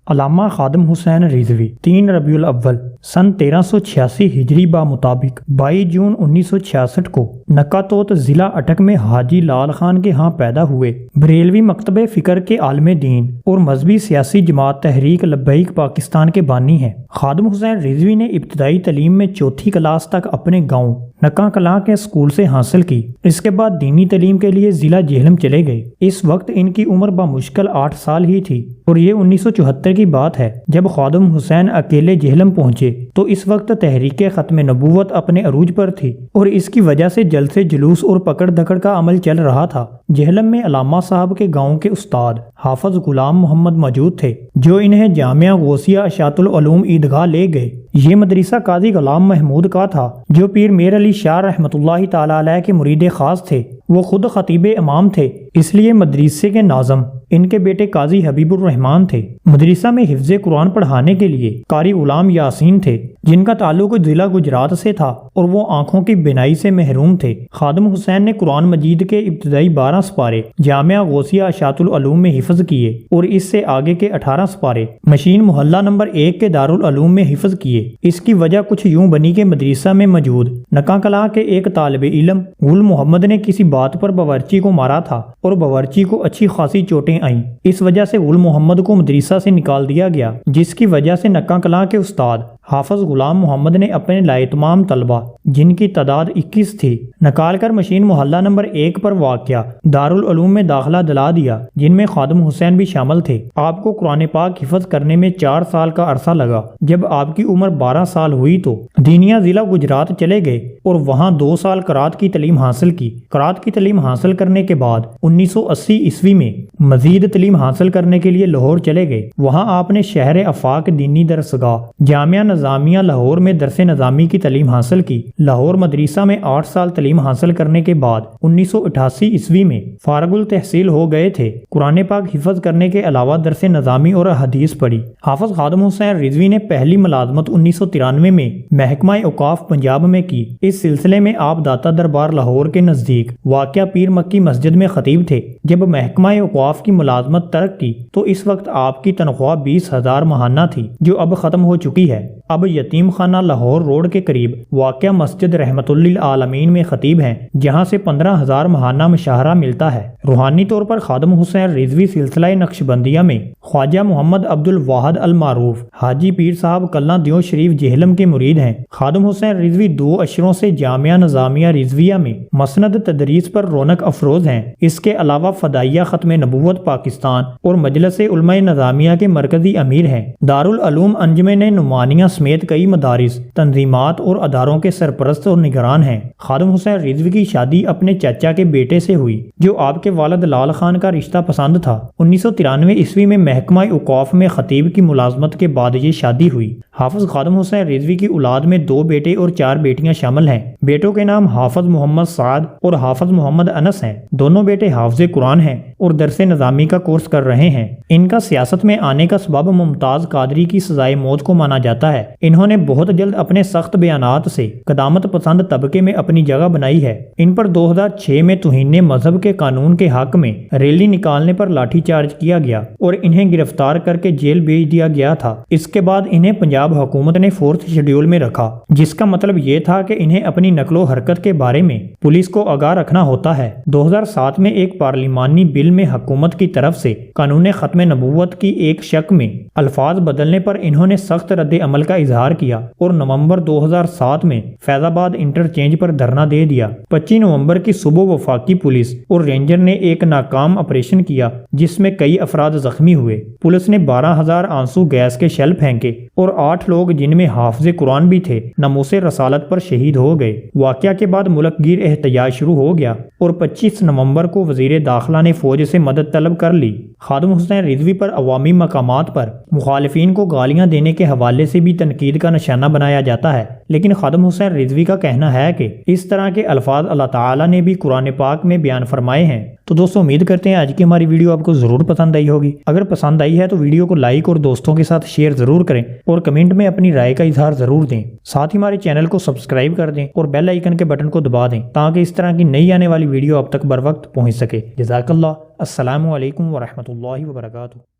علامہ خادم حسین رضوی 3 ربیع الاول سن 1386 ہجری مطابق 22 جون 1966 کو نکاتوت ضلع اٹک میں حاجی لال خان کے ہاں پیدا ہوئے۔ بریلوی مکتبہ فکر کے عالم دین اور مذہبی سیاسی جماعت تحریک لبیک پاکستان کے بانی ہیں۔ خادم حسین رضوی نے ابتدائی تعلیم میں 4تھی کلاس تک اپنے گاؤں نکا کلاں کے اسکول سے حاصل کی۔ اس کے بعد دینی تعلیم کے لیے ضلع جہلم چلے گئے۔ اس وقت ان کی عمر بمشکل 8 سال ہی تھی اور یہ 1974 کی بات ہے جب خادم حسین اکیلے جہلم پہنچے تو اس وقت تحریک ختم نبوت اپنے عروج پر تھی اور اس کی وجہ سے جلسے جلوس اور پکڑ دکڑ کا عمل چل رہا تھا۔ جہلم میں علامہ صاحب کے گاؤں کے استاد حافظ غلام محمد موجود تھے جو انہیں جامعہ غوثیہ اشاعت العلوم عیدگاہ لے گئے۔ یہ مدرسہ قاضی غلام محمود کا تھا جو پیر میر علی شاہ رحمۃ اللہ تعالی علیہ کے مرید خاص تھے۔ وہ خود خطیب امام تھے، اس لیے مدرسے کے ناظم ان کے بیٹے قاضی حبیب الرحمان تھے۔ مدرسہ میں حفظ قرآن پڑھانے کے لیے قاری غلام یاسین تھے جن کا تعلق ضلع گجرات سے تھا اور وہ آنکھوں کی بینائی سے محروم تھے۔ خادم حسین نے قرآن مجید کے ابتدائی 12 سپارے جامعہ غوثیہ اشاعت العلوم میں حفظ کیے اور اس سے آگے کے 18 سپارے مشین محلہ نمبر 1 کے دارالعلوم میں حفظ کیے۔ اس کی وجہ کچھ یوں بنی کہ مدرسہ میں موجود نکا کلاں کے ایک طالب علم غل محمد نے کسی بات پر باورچی کو مارا تھا اور باورچی کو اچھی خاصی چوٹیں آئیں۔ اس وجہ سے غل محمد کو مدرسہ سے نکال دیا گیا، جس کی وجہ سے نکا کلاں کے استاد حافظ غلام محمد نے اپنے لائتمام طلبہ جن کی تعداد 21 تھی نکال کر مشین محلہ نمبر 1 پر واقع دارالعلوم میں داخلہ دلا دیا، جن میں خادم حسین بھی شامل تھے۔ آپ کو قرآن پاک حفظ کرنے میں 4 سال کا عرصہ لگا۔ جب آپ کی عمر 12 سال ہوئی تو دینیا ضلع گجرات چلے گئے اور وہاں 2 سال قرات کی تعلیم حاصل کی۔ قرات کی تعلیم حاصل کرنے کے بعد 1980 عیسوی میں مزید تعلیم حاصل کرنے کے لیے لاہور چلے گئے۔ وہاں آپ نے شہر آفاق دینی درسگاہ جامعہ نظامیہ لاہور میں درس نظامی کی تعلیم حاصل کی۔ لاہور مدرسہ میں 8 سال تعلیم حاصل کرنے کے بعد 1988 عیسوی میں فارغ التحصیل ہو گئے تھے۔ قرآن پاک حفظ کرنے کے علاوہ درس نظامی اور حدیث پڑھی۔ حافظ خادم حسین رضوی نے پہلی ملازمت 1993 میں محکمہ اوقاف پنجاب میں کی۔ اس سلسلے میں آپ داتا دربار لاہور کے نزدیک واقع پیر مکی مسجد میں خطیب تھے۔ جب محکمہ اوقاف کی ملازمت ترک کی تو اس وقت آپ کی تنخواہ 20,000 ماہانہ تھی جو اب ختم ہو چکی ہے۔ اب یتیم خانہ لاہور روڈ کے قریب واقع مسجد رحمت للعالمین میں خطیب ہیں، جہاں سے 15,000 ماہانہ مشاہرہ ملتا ہے۔ روحانی طور پر خادم حسین رضوی سلسلہ نقشبندیہ میں خواجہ محمد عبد الواحد المعروف حاجی پیر صاحب کلاں دیو شریف جہلم کے مرید ہیں۔ خادم حسین رضوی 2 اشروں سے جامعہ نظامیہ رضویہ میں مسند تدریس پر رونق افروز ہیں۔ اس کے علاوہ فدائیہ ختم نبوت پاکستان اور مجلس علماء نظامیہ کے مرکزی امیر ہیں۔ دارالعلوم انجمن نعمانیہ سمیت کئی مدارس، تنظیمات اور اداروں کے سرپرست اور نگران ہیں۔ خادم حسین رضوی کی شادی اپنے چچا کے بیٹے سے ہوئی جو آپ کے والد لال خان کا رشتہ پسند تھا۔ 1993 عیسوی میں محکمہ اوقاف میں خطیب کی ملازمت کے بعد یہ شادی ہوئی۔ حافظ خادم حسین رضوی کی اولاد میں 2 بیٹے اور 4 بیٹیاں شامل ہیں۔ بیٹوں کے نام حافظ محمد سعد اور حافظ محمد انس ہیں۔ دونوں بیٹے حافظ قرآن ہیں اور درس نظامی کا کورس کر رہے ہیں۔ ان کا سیاست میں آنے کا سبب ممتاز قادری کی سزائے موت کو مانا جاتا ہے۔ انہوں نے بہت جلد اپنے سخت بیانات سے قدامت پسند طبقے میں اپنی جگہ بنائی ہے۔ ان پر 2006 میں توہین مذہب کے قانون کے حق میں ریلی نکالنے پر لاٹھی چارج کیا گیا اور انہیں گرفتار کر کے جیل بھیج دیا گیا تھا۔ اس کے بعد انہیں پنجاب حکومت نے 4تھ شیڈول میں رکھا، جس کا مطلب یہ تھا کہ انہیں اپنی نقل و حرکت کے بارے میں پولیس کو آگاہ رکھنا ہوتا ہے۔ 2007 میں ایک پارلیمانی بل میں حکومت کی طرف سے قانون ختم نبوت کی ایک شق میں الفاظ بدلنے پر انہوں نے سخت رد عمل کا اظہار کیا اور نومبر 2007 میں فیض آباد انٹرچینج پر دھرنا دے دیا۔ 25 نومبر کی صبح وفاقی پولیس اور رینجر نے ایک ناکام آپریشن کیا جس میں کئی افراد زخمی ہوئے۔ پولیس نے 12,000 آنسو گیس کے شیل پھینکے اور 8 لوگ جن میں حافظ قرآن بھی تھے ناموس رسالت پر شہید ہو گئے۔ واقعہ کے بعد ملک گیر احتجاج شروع ہو گیا اور 25 نومبر کو وزیر داخلہ نے فوج سے مدد طلب کر لی۔ خادم حسین رضوی پر عوامی مقامات پر مخالفین کو گالیاں دینے کے حوالے سے بھی تنقید کا نشانہ بنایا جاتا ہے، لیکن خادم حسین رضوی کا کہنا ہے کہ اس طرح کے الفاظ اللہ تعالیٰ نے بھی قرآن پاک میں بیان فرمائے ہیں۔ تو دوستوں امید کرتے ہیں آج کی ہماری ویڈیو آپ کو ضرور پسند آئی ہوگی۔ اگر پسند آئی ہے تو ویڈیو کو لائک اور دوستوں کے ساتھ شیئر ضرور کریں اور کمنٹ میں اپنی رائے کا اظہار ضرور دیں۔ ساتھ ہی ہمارے چینل کو سبسکرائب کر دیں اور بیل آئیکن کے بٹن کو دبا دیں تاکہ اس طرح کی نئی آنے والی ویڈیو آپ تک بر وقت پہنچ سکے۔ جزاک اللہ۔ السلام علیکم ورحمۃ اللہ وبرکاتہ۔